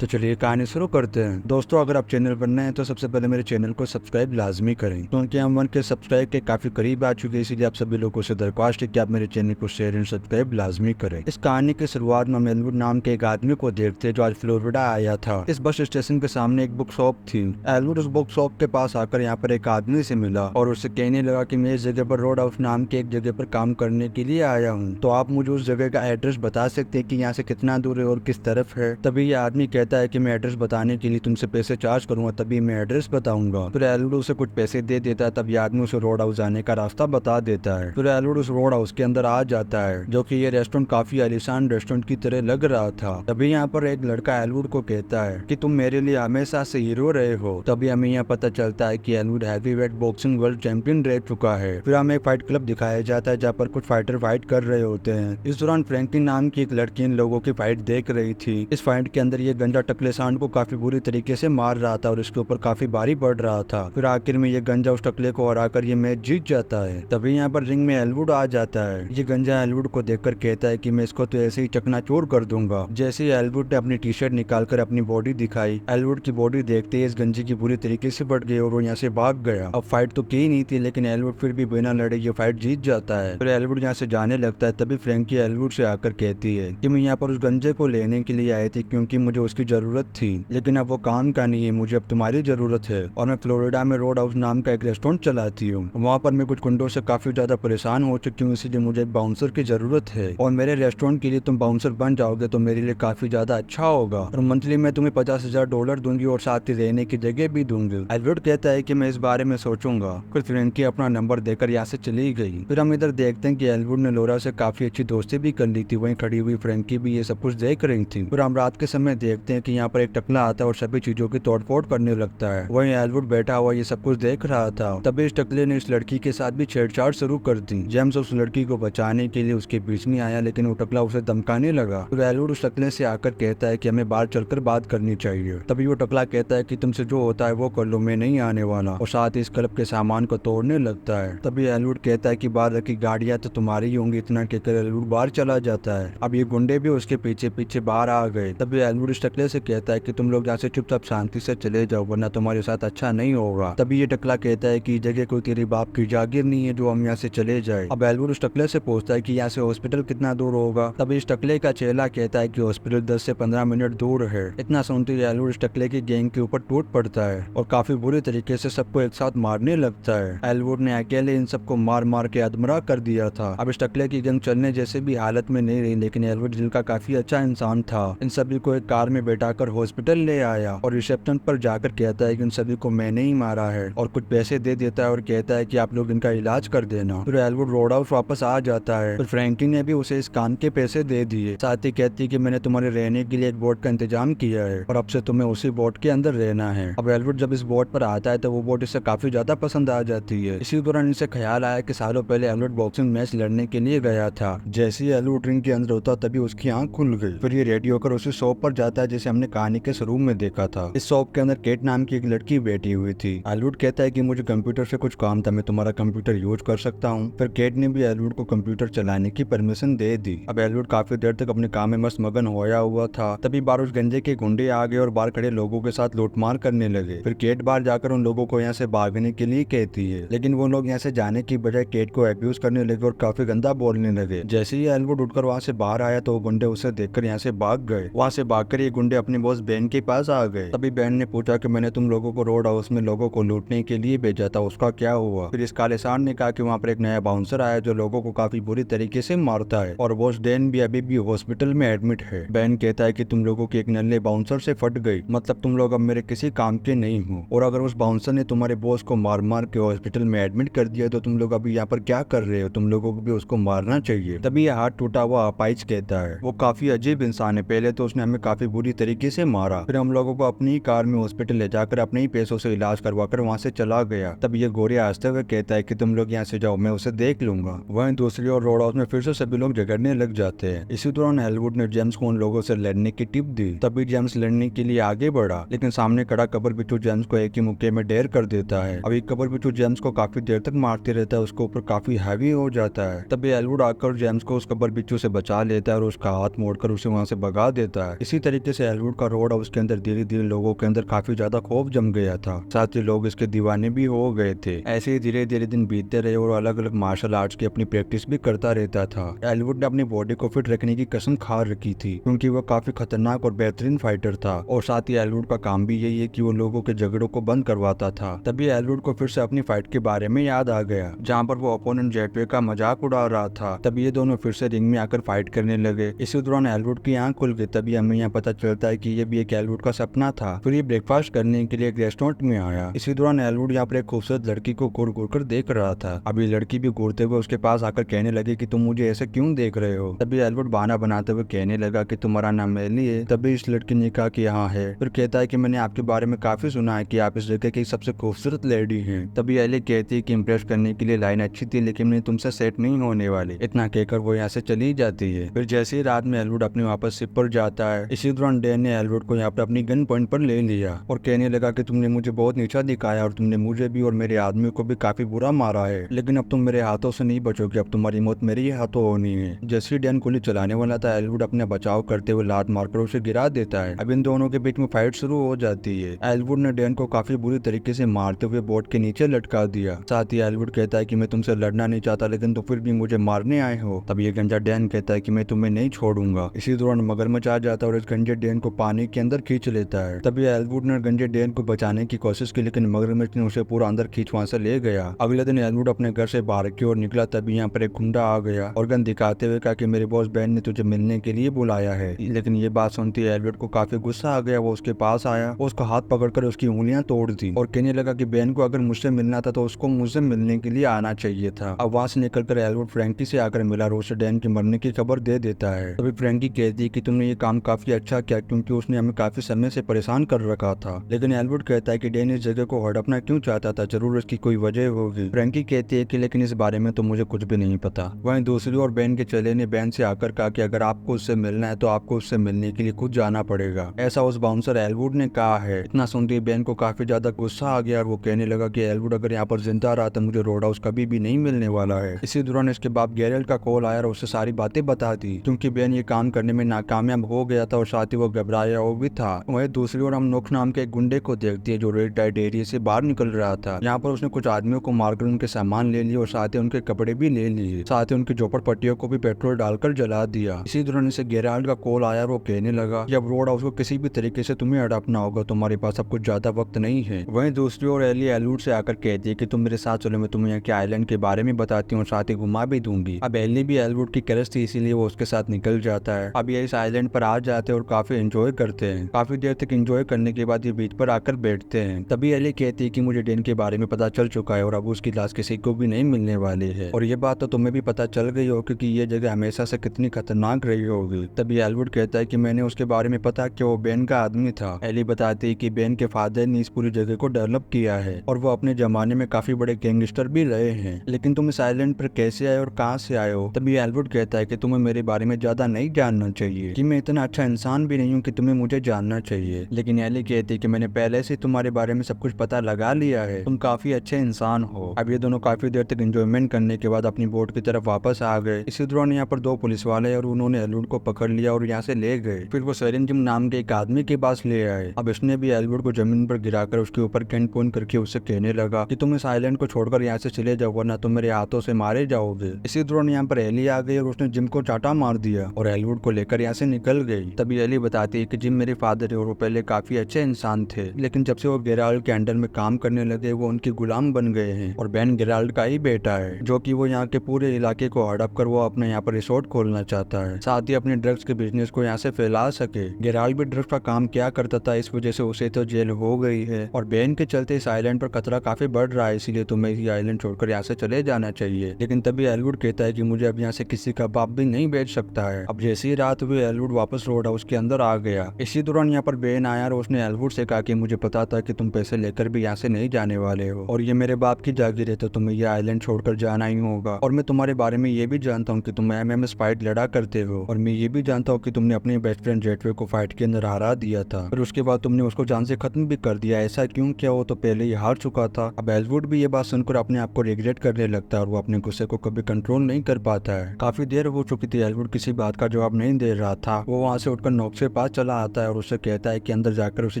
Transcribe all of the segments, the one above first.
तो चलिए कहानी शुरू करते हैं। दोस्तों, अगर आप चैनल पर नए हैं तो सबसे पहले मेरे चैनल को सब्सक्राइब लाजमी करें, क्योंकि हम 1 के सब्सक्राइब के काफी करीब आ चुके हैं। इसीलिए आप सभी लोगों से दरख्वास्त है कि आप मेरे चैनल को शेयर एंड सब्सक्राइब लाजमी करें। इस कहानी की शुरुआत में हम एलवुड नाम के एक आदमी को देखते हैं जो आज फ्लोरिडा आया था। इस बस स्टेशन के सामने एक बुक शॉप थी। एलवुड उस बुक शॉप के पास आकर यहाँ पर एक आदमी से मिला और उससे कहने लगा कि मैं इस जगह पर रोड हाउस नाम के एक जगह पर काम करने के लिए आया हूँ, तो आप मुझे उस जगह का एड्रेस बता सकते हैं कि यहाँ से कितना दूर है और किस तरफ है। तभी ये आदमी कहता है कि मैं एड्रेस बताने के लिए तुमसे पैसे चार्ज करूंगा, तभी मैं एड्रेस बताऊंगा। फिर एलवुड उसे कुछ पैसे दे देता है। तब ये आदमी उसे रोड हाउस जाने का रास्ता बता देता है। फिर एलवुड उस रोड हाउस के अंदर आ जाता है, जो कि ये रेस्टोरेंट काफी आलीशान रेस्टोरेंट की तरह लग रहा था। तभी यहाँ पर एक लड़का एलवुड को कहता है कि तुम मेरे लिए हमेशा से हीरो रहे हो। तभी हमें यहाँ पता चलता है कि Elwood heavyweight boxing world champion रह चुका है। फिर हमें एक फाइट क्लब दिखाया जाता है जहाँ पर कुछ फाइटर फाइट कर रहे होते हैं। इस दौरान फ्रैंकलिन नाम की एक लड़की इन लोगों की फाइट देख रही थी। इस फाइट के अंदर ये गंजा टकले सांड को काफी बुरी तरीके से मार रहा था और इसके ऊपर काफी भारी पड़ रहा था। फिर आखिर में ये गंजा उस टकले को हराकर ये मैच जीत जाता है। तभी यहाँ पर रिंग में एलवुड आ जाता है। ये गंजा एलवुड को देखकर कहता है कि मैं इसको तो ऐसे ही चकनाचूर कर दूंगा। जैसे ही एलवुड ने अपनी टी शर्ट निकालकर अपनी बॉडी दिखाई, एलवुड की बॉडी देखते ही इस गंजे की बुरी तरीके से बढ़ गई और वो यहाँ से भाग गया। अब फाइट तो की नहीं थी, लेकिन एलवुड फिर भी बिना लड़े ये फाइट जीत जाता है। फिर एलवुड यहाँ से जाने लगता है। तभी फ्रैंकी एलवुड से आकर कहती है कि मैं यहाँ पर उस गंजे को लेने के लिए आई थी क्योंकि मुझे उसकी जरूरत थी, लेकिन अब वो काम का नहीं है, मुझे अब तुम्हारी जरूरत है। और मैं फ्लोरिडा में रोड हाउस नाम का एक रेस्टोरेंट चलाती हूँ। वहाँ पर मैं कुछ गुंडों से काफी ज्यादा परेशान हो चुकी हूँ, इसीलिए मुझे एक बाउंसर की जरूरत है। और मेरे रेस्टोरेंट के लिए तुम बाउंसर बन जाओगे तो मेरे लिए काफी ज्यादा अच्छा होगा, और मंथली मैं तुम्हें $50,000 दूंगी और साथ ही रहने की जगह भी दूंगी। एलवुड कहता है कि मैं इस बारे में सोचूंगा। फिर फ्रैंकी अपना नंबर देकर यहाँ से चली गई। फिर हम इधर देखते हैं कि एलवुड ने लोरा से काफी अच्छी दोस्ती भी कर ली थी। वहीं खड़ी हुई फ्रैंकी भी ये सब कुछ देख रही थी। फिर हम रात के समय देखते हैं कि यहाँ पर एक टकला आता है और सभी चीजों की तोड़फोड़ करने लगता है। वहीं एलवुड बैठा हुआ ये सब कुछ देख रहा था। तभी इस टकले ने इस लड़की के साथ भी छेड़छाड़ शुरू कर दी। जेम्स उस लड़की को बचाने के लिए उसके बीच में आया, लेकिन वो टकला उसे धमकाने लगा। फिर एलवुड उस टकले से आकर कहता है कि हमें बाहर चलकर बात करनी चाहिए। तभी वो टकला कहता है कि तुमसे जो होता है वो कर लो, मैं नहीं आने वाला, और साथ ही इस क्लब के सामान को तोड़ने लगता है। तभी एलवुड कहता है कि बाहर रखी गाड़ियां तो तुम्हारी ही होंगी। इतना कहकर एलवुड बाहर चला जाता है। अब ये गुंडे भी उसके पीछे पीछे बाहर आ गए। तभी एलवुड इस टकले से कहता है कि तुम लोग यहाँ से चुपचाप शांति से चले जाओ, वरना तुम्हारे साथ अच्छा नहीं होगा। तभी ये टकला कहता है कि जगह कोई तेरी बाप की जागीर नहीं है जो हम यहाँ से चले जाए। अब एलवुड उस टकले से पूछता है कि यहाँ से हॉस्पिटल कितना दूर होगा। तभी इस टकले का चेला कहता है कि हॉस्पिटल 10 से 15 मिनट दूर है। इतना सुनते ही एलवुड इस टकले की गैंग के ऊपर टूट पड़ता है और काफी बुरी तरीके से सबको एक साथ मारने लगता है। एलवुड ने अकेले इन सबको मार मार के अधमरा कर दिया था। अब इस टकले की गैंग चलने जैसे भी हालत में नहीं रही, लेकिन एलवुड दिल का काफी अच्छा इंसान था। इन सभी को एक कार में बैठाकर हॉस्पिटल ले आया और रिसेप्शन पर जाकर कहता है कि उन सभी को मैंने ही मारा है, और कुछ पैसे दे देता है और कहता है कि आप लोग इनका इलाज कर देना। फिर एलवुड रोड हाउस वापस आ जाता है। फिर फ्रैंकी ने भी उसे इस काम के पैसे दे दिए। साथ ही कहती है कि मैंने तुम्हारे रहने के लिए एक बोट का इंतजाम किया है और अब से तुम्हें उसी बोट के अंदर रहना है। अब एलवुड जब इस बोट पर आता है तो वो बोट इसे काफी ज्यादा पसंद आ जाती है। इसी दौरान इसे ख्याल आया कि सालों पहले एलवुड बॉक्सिंग मैच लड़ने के लिए गया था। जैसे ही एलवुड रिंग के अंदर होता तभी उसकी आंख खुल गई। फिर ये रेडी होकर उसी शॉप पर जाता है जैसे हमने कहानी के शुरू में देखा था। इस शॉप के अंदर केट नाम की एक लड़की बैठी हुई थी। एलवुड कहता है कि मुझे कंप्यूटर से कुछ काम था, मैं तुम्हारा कंप्यूटर यूज कर सकता हूँ। फिर केट ने भी एलवुड को कंप्यूटर चलाने की परमिशन दे दी। अब एलवुड काफी देर तक अपने काम में मस्त मगन होया हुआ था। तभी बाहर उस गंजे के गुंडे आ गए और बाहर खड़े लोगों के साथ लूटमार करने लगे। फिर केट बाहर जाकर उन लोगों को यहाँ से भागने के लिए कहती है, लेकिन वो लोग यहाँ से जाने की बजाय केट को अब्यूज करने लगे और काफी गंदा बोलने लगे। जैसे ही एलवुड उठकर वहाँ से बाहर आया तो वो गुंडे उसे देखकर यहाँ से भाग गए। वहाँ से भागकर ये गुंडे अपने बॉस बेन के पास आ गए। तभी बेन ने पूछा कि मैंने तुम लोगों को रोड हाउस में लोगों को लूटने के लिए भेजा था, उसका क्या हुआ। फिर इस काले सांड ने कहा कि वहाँ पर एक नया बाउंसर आया जो लोगों को काफी बुरी तरीके से मारता है और बॉस डेन भी अभी भी हॉस्पिटल में एडमिट है। बेन कहता है कि तुम लोगों की एक नल्ले बाउंसर से फट गई, मतलब तुम लोग अब मेरे किसी काम के नहीं हो, और अगर उस बाउंसर ने तुम्हारे बॉस को मार मार के हॉस्पिटल में एडमिट कर दिया तो तुम लोग अभी यहाँ पर क्या कर रहे हो, तुम लोगों को भी उसको मारना चाहिए। तभी ये हाथ टूटा हुआ अपाइच कहता है, वो काफी अजीब इंसान है, पहले तो उसने हमें काफी बुरी तरीके से मारा, फिर हम लोगों को अपनी ही कार में हॉस्पिटल ले जाकर अपने ही पैसों से इलाज करवाकर वहाँ से चला गया। तब ये गोरे हंसते हुए कहता है कि तुम लोग यहाँ से जाओ, मैं उसे देख लूंगा। वहीं दूसरी ओर रोड हाउस में फिर से सभी लोग झगड़ने लग जाते हैं। इसी दौरान एलवुड ने जेम्स को उन लोगों से लड़ने की टिप दी। तभी जेम्स लड़ने के लिए आगे बढ़ा, लेकिन सामने खड़ा कबर बिच्छू जेम्स को एक ही मुक्के में ढेर कर देता है। अभी कबर बिच्छू जेम्स को काफी देर तक मारते रहता है, उसके ऊपर काफी हैवी हो जाता है। तभी एलवुड आकर जेम्स को उस कबर बिच्छू से बचा लेता है और उसका हाथ मोड़कर उसे वहाँ से भगा देता है। इसी तरीके से एलवुड का रोड हाउस के अंदर धीरे धीरे लोगों के अंदर काफी ज्यादा खौफ जम गया था। साथ ही लोग इसके दीवाने भी हो गए थे। ऐसे ही धीरे धीरे दिन बीतते रहे और अलग अलग मार्शल आर्ट्स की अपनी प्रैक्टिस भी करता रहता था। एलवुड ने अपनी बॉडी को फिट रखने की कसम खा रखी थी, क्योंकि वह काफी खतरनाक और बेहतरीन फाइटर था। और साथ ही एलवुड का काम भी यही है कि वो लोगों के झगड़ों को बंद करवाता था। तभी एलवुड को फिर से अपनी फाइट के बारे में याद आ गया, जहाँ पर वो ओपोनेंट जेटवे का मजाक उड़ा रहा था। तभी ये दोनों फिर से रिंग में आकर फाइट करने लगे। इसी दौरान एलवुड की आंख खुल गई। तभी हमें यहाँ पता चलता है कि ये भी एक एलवुड का सपना था। फिर ये ब्रेकफास्ट करने के लिए एक रेस्टोरेंट में आया। इसी दौरान एलवुड यहाँ पर एक खूबसूरत लड़की को घूर घूर कर देख रहा था। अभी लड़की भी घूरते हुए उसके पास आकर कहने लगी कि तुम मुझे ऐसे क्यों देख रहे हो। तभी एलवुड बहाना बनाते हुए कहने लगा कि तुम्हारा नाम एली है। तभी इस लड़की ने कहा कि हाँ है। फिर कहता है कि मैंने आपके बारे में काफी सुना है कि आप इस जगह की सबसे खूबसूरत लेडी हैं। तभी एली कहती है कि इम्प्रेस करने के लिए लाइन अच्छी थी, लेकिन मैं तुमसे सेट नहीं होने वाली। इतना कहकर वो यहाँ से चली जाती है। फिर जैसे ही रात में एलवुड अपने वापस शिप पर जाता है, इसी दौरान डैन ने एलवुड को यहाँ पर अपनी गन पॉइंट पर ले लिया और कहने लगा कि तुमने मुझे बहुत नीचा दिखाया और तुमने मुझे भी और मेरे आदमी को भी काफी बुरा मारा है, लेकिन अब तुम मेरे हाथों से नहीं बचोगे। अब तुम्हारी मौत मेरे ही हाथों होनी है। जैसे ही डैन गोली चलाने वाला था, एलवुड अपने बचाव करते हुए लात मारकर उसे गिरा देता है। अब इन दोनों के बीच में फाइट शुरू हो जाती है। एलवुड ने डैन को काफी बुरी तरीके से मारते हुए बोट के नीचे लटका दिया। साथ ही एलवुड कहता है कि मैं तुमसे लड़ना नहीं चाहता, लेकिन तुम फिर भी मुझे मारने आए हो। तब ये गंजा डैन कहता है कि मैं तुम्हें नहीं छोड़ूंगा। इसी दौरान मगरमच्छ आ जाता है और इस गंजे डैन को पानी के अंदर खींच लेता है। तभी एलवुड ने गंजे डैन को बचाने की कोशिश की, लेकिन मगरमच्छ ने उसे पूरा अंदर खींच वहां से ले गया। अगले दिन एलवुड अपने घर से बाहर की ओर निकला। तभी यहाँ पर एक गुंडा आ गया और गन दिखाते हुए कहा कि मेरे बॉस बैन ने तुझे मिलने के लिए बुलाया है। लेकिन ये बात सुनती एलवुड को काफी गुस्सा आ गया। वो उसके पास आया, उसका हाथ पकड़कर उसकी उंगलियां तोड़ दी और कहने लगा कि बैन को अगर मुझसे मिलना था तो उसको मुझसे मिलने के लिए आना चाहिए था। अब वहां से निकलकर एलवुड फ्रैंकी से आकर मिला और उसे डैन के मरने की खबर दे देता है। तभी फ्रैंकी कहती है कि तुमने ये काम काफी अच्छा किया, क्योंकि उसने हमें काफी समय से परेशान कर रखा था। लेकिन एलवुड कहता है कि डैन इस जगह को हड़पना क्यों चाहता था, जरूर इसकी कोई वजह होगी। फ्रैंकी कहती है कि लेकिन इस बारे में तो मुझे कुछ भी नहीं पता। वहीं दूसरी ओर बैन के चेले ने बैन से आकर कहा कि अगर आपको उससे मिलना है तो आपको उससे मिलने के लिए खुद जाना पड़ेगा, ऐसा उस बाउंसर एलवुड ने कहा है। इतना सुनते ही बैन को काफी ज्यादा गुस्सा आ गया और वो कहने लगा कि एलवुड अगर यहाँ पर जिंदा रहा तो मुझे रोड हाउस कभी भी नहीं मिलने वाला है। इसी दौरान इसके बाप गैरेल्ट का कॉल आया और उससे सारी बातें बता दी, क्योंकि बैन ये काम करने में नाकामयाब हो गया था और साथ ही वो घबराया हुआ भी था। वहीं दूसरी ओर हम नोक नाम के एक गुंडे को देखते हैं जो रेड लाइट एरिया से बाहर निकल रहा था। यहाँ पर उसने कुछ आदमियों को मारकर उनके सामान ले लिए और साथ ही उनके कपड़े भी ले लिए। साथ ही उनकी झोपड़पट्टियों को भी पेट्रोल डालकर जला दिया। इसी दौरान इसे गेराल्ड का कॉल आया और वो कहने लगा कि अब रोड हाउस को किसी भी तरीके से तुम्हें हड़पना होगा, तुम्हारे पास अब कुछ ज्यादा वक्त नहीं है। वहीं दूसरी ओर एली एलवुड से आकर कहती है कि तुम मेरे साथ चलो, मैं तुम्हें यहाँ के आइलैंड के बारे में बताती हूँ, साथ ही घुमा भी दूंगी। अब एली भी एलवुड की क्रश थी, इसीलिए वो उसके साथ निकल जाता है। अब ये इस आइलैंड पर आ जाते हैं और काफी एंजॉय करते हैं। काफी देर तक एंजॉय करने के बाद ये बीच पर आकर बैठते हैं। तभी एली कहती है कि मुझे डैन के बारे में पता चल चुका है और अब उसकी लाश किसी को भी नहीं मिलने वाली है, और ये बात तो तुम्हें भी पता चल गई हो क्योंकि ये जगह हमेशा से कितनी खतरनाक रही होगी। तभी एलवुड कहता है कि मैंने उसके बारे में पता कि वो बैन का आदमी था। एली बताती है कि बैन के फादर ने इस पूरी जगह को डेवलप किया है और वो अपने जमाने में काफी बड़े गैंगस्टर भी रहे हैं। लेकिन तुम इस आइलैंड पर कैसे आए और कहाँ से आए हो? तभी एलवुड कहता है कि तुम्हें मेरे बारे में ज्यादा नहीं जानना चाहिए, कि मैं इतना अच्छा इंसान भी नहीं हूँ कि तुम्हें मुझे जानना चाहिए। लेकिन एली कहती है कि मैंने पहले से तुम्हारे बारे में सब कुछ पता लगा लिया है, तुम काफी अच्छे इंसान हो। अब ये दोनों काफी देर तक एंजॉयमेंट करने के बाद अपनी बोट की तरफ वापस आ गए। इसी दौरान यहाँ पर दो पुलिस वाले और उन्होंने एलवुड को पकड़ लिया और यहाँ से ले गए। फिर वो सेरेंजिम नाम के एक आदमी के पास ले आए। अब इसने भी एलवुड को जमीन पर गिराकर उसके ऊपर कैन पॉइंट करके उससे कहने लगा कि तुम इस आइलैंड को छोड़कर यहाँ से चले जाओ, वरना तुम मेरे हाथों से मारे जाओगे। इसी दौरान यहाँ पर एली आ गई और उसने जिम को चाटा मार दिया और एलवुड को लेकर यहाँ से निकल गई। तभी एली बताती है कि जिम मेरे फादर है और वो पहले काफी अच्छे इंसान थे, लेकिन जब से वो गेराल्ड के अंडर में काम करने लगे वो उनके गुलाम बन गए हैं और बैन गेराल्ड का ही बेटा है, जो कि वो यहाँ के पूरे इलाके को हड़प कर वो अपने यहाँ पर रिसोर्ट खोलना चाहता है, साथ ही अपने ड्रग्स के बिजनेस को यहाँ से फैला सके। गेराल्ड भी ड्रग्स का काम किया करता था, इस वजह से उसे तो जेल हो गई है और बैन के चलते इस आइलैंड पर खतरा काफी बढ़ रहा है, इसीलिए तुम्हें ये आइलैंड छोड़कर यहाँ से चले जाना चाहिए। लेकिन तभी एलवुड कहता है कि मुझे अब यहाँ से किसी का बाप भी नहीं बेच सकता है। अब जैसे ही रात हुई एलवुड वापस रोड हाउस के अंदर आ गया। इसी दौरान यहाँ पर बैन आया और उसने एलवुड से कहा कि मुझे पता था कि तुम पैसे लेकर भी यहाँ से नहीं जाने वाले हो और ये मेरे बाप की जागीर है, तो तुम्हें ये आइलैंड छोड़कर जाना ही होगा। और मैं तुम्हारे बारे में ये भी जानता हूँ कि तुम एमएमएस फाइट लड़ा करते हो और मैं ये भी जानता हूँ कि तुमने अपने बेस्ट फ्रेंड जेटवे को फाइट के अंदर हरा दिया था, फिर उसके बाद तुमने उसको जान से खत्म भी कर दिया। ऐसा क्यों किया? वो तो पहले ही हार चुका था। अब एलवुड भी ये बात सुनकर अपने आप को रिग्रेट करने लगता है और वो अपने गुस्से को कभी कंट्रोल नहीं कर पाता है। काफी देर हो चुकी थी, एलवुड किसी बात का जवाब नहीं दे रहा था। वो वहाँ से उठकर नोक से पास चला आता है और उससे कहता है कि अंदर जाकर उसे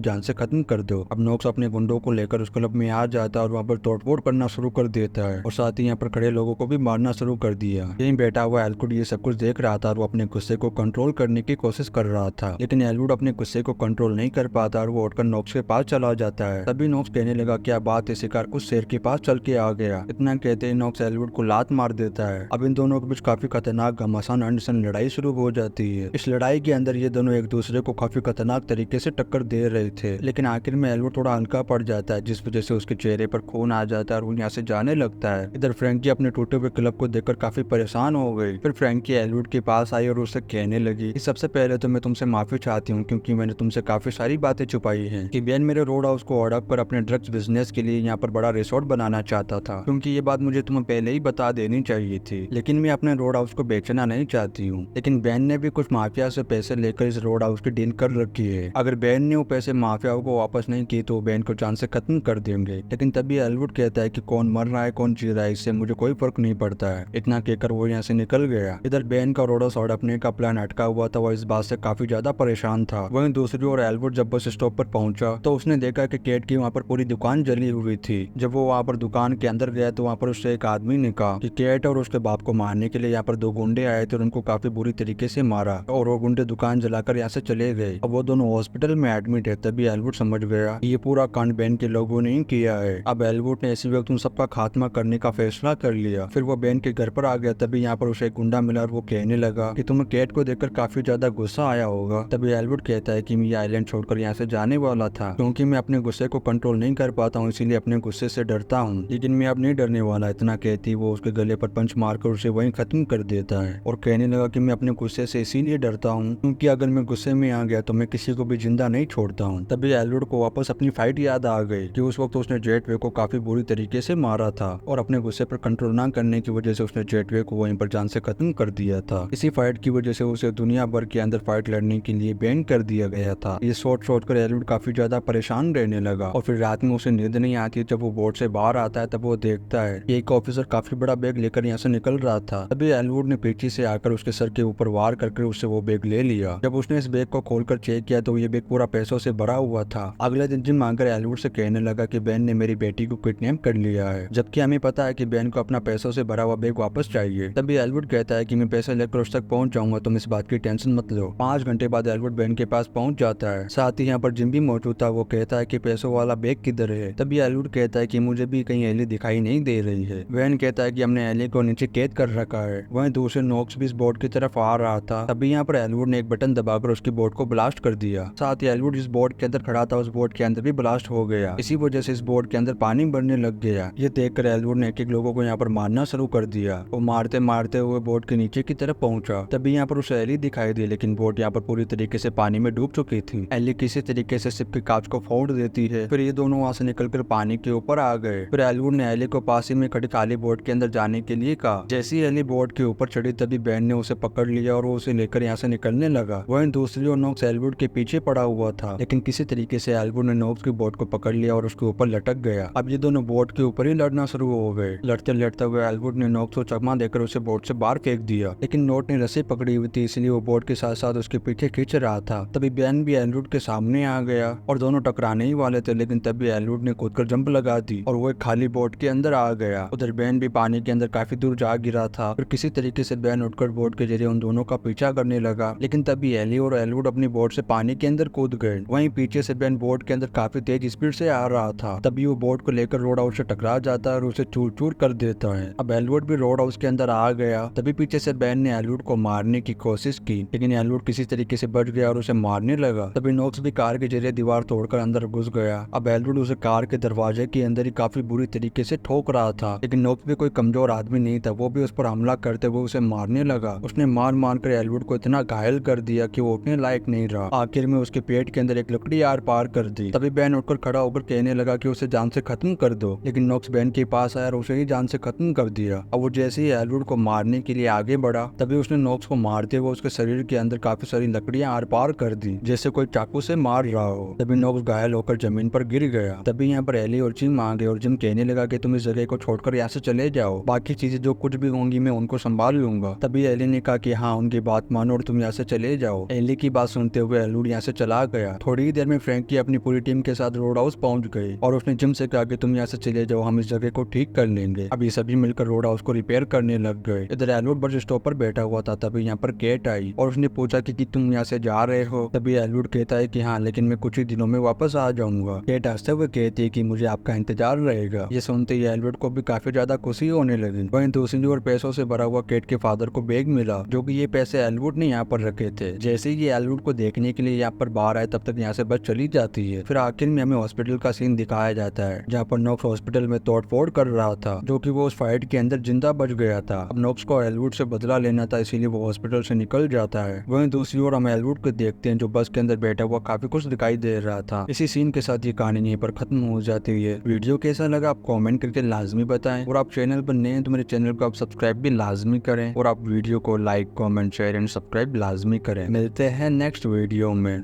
जान से खत्म कर दो। अब नोक्स अपने गुंडों को लेकर उस क्लब में आ जाता है और वहाँ पर तोड़फोड़ करना शुरू कर देता है और साथ ही यहाँ पर खड़े लोगों को भी मारना शुरू कर दिया। यहीं बैठा हुआ एल्वुड ये सब कुछ देख रहा था और वो अपने गुस्से को कंट्रोल करने की कोशिश कर रहा था, लेकिन एल्वुड अपने गुस्से को कंट्रोल नहीं कर पाता और वो उठकर नोक्स के पास चला जाता है। तभी नोक्स कहने लगा क्या बात है, शिकार कुछ शेर के पास चल के आ गया। इतना कहते ही नोक्स एल्वुड को लात मार देता है। अब इन दोनों के बीच काफी खतरनाक घमासान अंडसन लड़ाई शुरू हो जाती है। इस लड़ाई के अंदर ये दोनों एक दूसरे को काफी खतरनाक तरीके से टक्कर दे रहे थे, लेकिन आखिर में एल्वुड थोड़ा हल्का पड़ जाता है, जिस वजह से उसके चेहरे पर खून आ जाता है और वो यहाँ से जाने लगता है। इधर फ्रैंकी अपने टूटे हुए क्लब को देखकर काफी परेशान हो गई। फिर फ्रैंकी एल्वुड के पास आई और उससे कहने लगी कि सबसे पहले तो मैं तुमसे माफी चाहती हूँ, क्योंकि मैंने तुमसे काफी सारी बातें छुपाई हैं कि बेन मेरे रोड हाउस को हड़प कर अपने ड्रग्स बिजनेस के लिए यहाँ पर बड़ा रिसोर्ट बनाना चाहता था, क्योंकि ये बात मुझे तुम्हें पहले ही बता देनी चाहिए थी। लेकिन मैं अपने रोड हाउस को बेचना नहीं चाहती हूँ, लेकिन बेन ने भी कुछ माफिया से पैसे लेकर इस रोड हाउस की डील कर रखी है। अगर बेन ने वो पैसे माफियाओं को वापस नहीं किए तो बेन को जान से खत्म कर देंगे। लेकिन तभी एल्वुड कहता है कि कौन मर रहा है कौन जी रहा है, इससे मुझे कोई फर्क नहीं पड़ता है। इतना कहकर वो यहाँ से निकल गया। इधर बेन का रोड हाउस हड़पने का प्लान अटका हुआ था, वो इस बात से काफी ज्यादा परेशान था। वहीं दूसरी ओर एल्वुड जब बस स्टॉप पर पहुंचा तो उसने देखा कि केट की वहाँ पर पूरी दुकान जली हुई थी। जब वो वहाँ पर दुकान के अंदर गया तो वहाँ पर उससे एक आदमी ने कहा कि केट और उसके बाप को मारने के लिए यहाँ पर दो गुंडे आए थे और उनको काफी बुरी तरीके से मारा और वो गुंडे दुकान जलाकर यहाँ से चले गए। अब वो दोनों हॉस्पिटल में एडमिट है। तभी एल्वुड समझ गया ये पूरा कांड बेन के लोगों ने ही किया है। अब एल्वुड ने इसी वक्त उन सबका खात्मा करने का फैसला कर लिया। फिर वो बेन के घर पर आ गया। तभी यहाँ पर उसे एक गुंडा मिला और वो कहने लगा कि तुम्हें केट को देखकर काफी ज्यादा गुस्सा आया होगा। तभी एल्वुड कहता है कि मैं ये आइलैंड छोड़कर यहाँ से जाने वाला था, क्योंकि मैं अपने गुस्से को कंट्रोल नहीं कर पाता हूँ, इसीलिए अपने गुस्से से डरता हूँ, लेकिन मैं अब नहीं डरने वाला। इतना कहती वो उसके गले पर पंच मारकर उसे वहीं खत्म कर देता है और कहने लगा कि मैं अपने गुस्से से इसीलिए डरता हूँ क्योंकि अगर मैं गुस्से में आ गया तो मैं किसी को भी जिंदा नहीं छोड़ता हूँ। तभी एल्वुड को वापस अपनी फाइट याद आ गई कि उस वक्त उसने जेटवे को काफी बुरी तरीके से मारा था और अपने गुस्से पर कंट्रोल न करने की वजह से उसने जेटवे को वहीं पर जान से खत्म कर दिया था। इसी फाइट की वजह से उसे दुनिया भर के अंदर फाइट लड़ने के लिए बैन कर दिया गया था। ये सोच कर एल्वुड काफी ज्यादा परेशान रहने लगा और फिर रात में उसे नींद नहीं आती। जब वो बोट से बाहर आता है तब वो देखता है कि एक ऑफिसर काफी बड़ा बैग लेकर यहाँ से निकल रहा था। तभी एल्वुड ने पीछे से आकर उसके सर के ऊपर वार करके उससे वो बैग ले लिया। जब उसने इस बैग को खोलकर चेक किया तो ये बैग पूरा पैसों से भरा हुआ था। अगले दिन जिम आकर एल्वुड से कहने लगा कि बेन ने मेरी बेटी को किडनैप कर लिया है, जबकि हमें पता है कि बेन को अपना पैसों से भरा हुआ बैग वापस चाहिए। तभी एल्वुड कहता है कि मैं पैसे लेकर उस तक पहुंच जाऊंगा, तुम इस बात की टेंशन मत लो। 5 घंटे बाद एल्वुड बेन के पास पहुंच जाता है। साथ ही यहाँ पर जिम भी मौजूद था। वो कहता है कि पैसों वाला बैग किधर है। तभी एल्वुड कहता है कि मुझे भी कहीं एली दिखाई नहीं दे रही है। बेन कहता है कि हमने एली को नीचे कैद कर रखा है। वहीं दूसरे नोक्स भी इस बोट की तरफ आ रहा था। तभी यहाँ पर एल्वुड ने एक बटन दबाकर उसकी बोट को ब्लास्ट कर दिया। साथ ही एल्वुड जिस बोट के अंदर खड़ा था उस बोट के अंदर भी ब्लास्ट हो गया। इसी वजह से इस बोट के अंदर पानी भरने लग गया। ये देखकर एल्वुड ने एक एक लोगों को यहाँ पर मारना शुरू कर दिया। वो मारते मारते हुए बोट के नीचे की तरफ पहुंचा। तभी यहाँ पर उसे एली दिखाई दी, लेकिन बोट यहाँ पर पूरी तरीके से पानी में डूब चुकी थी। एली किसी तरीके से शिप के कांच को फोड़ देती है। फिर ये दोनों वहाँ से निकलकर पानी के ऊपर आ गए। फिर एल्वुड ने एली को पास ही में खड़ी खाली बोट के अंदर जाने के लिए कहा। जैसे ही एली बोट के ऊपर चढ़ी तभी बेन ने उसे पकड़ लिया और वो उसे लेकर यहाँ से निकलने लगा। वहीं दूसरी ओर नोक्स एल्वुड के पीछे पड़ा हुआ था, लेकिन किसी तरीके से एल्वुड ने नोक्स की बोट को पकड़ लिया और उसके ऊपर लटक गया। अब ये दोनों बोट के ऊपर ही लड़ना शुरू हो गए। लड़ते लड़ते हुए एल्वुड ने नोक्स को चकमा देकर उसे बोट से बाहर फेंक दिया, लेकिन नोट ने रस्सी पकड़ी हुई थी, इसलिए वो बोट के साथ साथ उसके पीछे खींच रहा था। तभी बेन भी एल्वुड के सामने आ गया और दोनों टकराने ही वाले थे, लेकिन तभी एल्वुड ने कूदकर जंप लगा दी और वो एक खाली बोट के अंदर आ गया। उधर बेन भी पानी के अंदर काफी दूर जा गिरा था। फिर किसी तरीके से बेन उठकर बोट के जरिए उन दोनों का पीछा करने लगा, लेकिन तभी एली और एल्वुड अपनी बोट से पानी के अंदर कूद गए। वहीं पीछे से बेन बोट के अंदर काफी तेज स्पीड से आ रहा था। तभी वो बोट को लेकर रोड हाउस से टकरा जाता है और उसे चूर चूर कर देता है। अब एल्वुड भी रोड हाउस के अंदर आ गया। तभी पीछे से बेन ने एल्वुड को मारने की कोशिश की, लेकिन एल्वुड किसी तरीके से बच गया और उसे मारने लगा। तभी नोक्स भी कार के जरिए दीवार तोड़कर अंदर घुस गया। अब एल्वुड उसे कार के दरवाजे के अंदर ही काफी बुरी तरीके से ठोक रहा था, लेकिन नोक्स भी कोई कमजोर आदमी नहीं था। वो भी उस पर हमला करते हुए उसे मारने लगा। उसने मार मार कर एल्वुड को इतना घायल कर दिया कि वो उठने लायक नहीं रहा। आखिर में उसके पेट के अंदर एक लकड़ी आर पार कर दी। तभी बेन उठकर खड़ा होकर कहने लगा कि उसे जान से खत्म कर दो, लेकिन नोक्स बेन के पास आया और उसे ही जान से खत्म कर दिया। अब वो जैसे ही एल्वुड को मारने के लिए आगे बढ़ा तभी उसने नोक्स को मारते हुए उसके शरीर के अंदर काफी सारी लकड़ियां आर पार कर दी, जैसे कोई चाकू से मार रहा हो। तभी नोक्स घायल होकर जमीन पर गिर गया। तभी यहाँ पर एली और जिम आ गए और जिम कहने लगा कि तुम इस जगह को छोड़कर यहाँ से चले जाओ, बाकी चीजें जो कुछ भी होंगी मैं उनको संभाल लूंगा। तभी एली ने कहा कि हाँ, उनकी बात मानो और तुम यहाँ से चले जाओ। एली की की बात सुनते हुए एलवुड यहाँ से चला गया। थोड़ी ही देर में फ्रैंकी अपनी पूरी टीम के साथ रोड हाउस पहुंच गई और उसने जिम से कहा कि तुम यहाँ से चले जाओ, हम इस जगह को ठीक कर लेंगे। अभी सभी मिलकर रोड हाउस को रिपेयर करने लग गए। इधर एलवुड बस स्टॉप पर बैठा हुआ था, तभी यहाँ पर केट आई और उसने पूछा कि तुम यहाँ से जा रहे हो। तभी एलवुड कहता है कि हाँ, लेकिन मैं कुछ ही दिनों में वापस आ जाऊंगा। केट हंसते हुए कहती है कि मुझे आपका इंतजार रहेगा। ये सुनते ही एलवुड को भी काफी ज्यादा खुशी होने लगी। वहीं दूसरी ओर पैसों से भरा हुआ केट के फादर को बैग मिला, जो कि ये पैसे एलवुड ने यहाँ पर रखे थे। जैसे ही ये एलवुड को देखने के लिए यहाँ पर बाहर आए, तब तक यहाँ से बस चली जाती है। फिर आखिर में हमें हॉस्पिटल का सीन दिखाया जाता है, जहाँ पर नॉक्स हॉस्पिटल में तोड़फोड़ कर रहा था, जो कि वो उस फाइट के अंदर जिंदा बच गया था। अब नॉक्स को एलवुड से बदला लेना था, इसीलिए वो हॉस्पिटल से निकल जाता है। वहीं दूसरी ओर हम एलवुड को देखते हैं, जो बस के अंदर बैठा हुआ काफी कुछ दिखाई दे रहा था। इसी सीन के साथ ये कहानी यहीं पर खत्म हो जाती है। वीडियो कैसा लगा आप कमेंट करके लाजमी बताएं, और आप चैनल पर नए हैं तो मेरे चैनल को आप सब्सक्राइब भी लाजमी करें, और आप वीडियो को like comment share and subscribe लाजमी करें। मिलते हैं नेक्स्ट वीडियो में।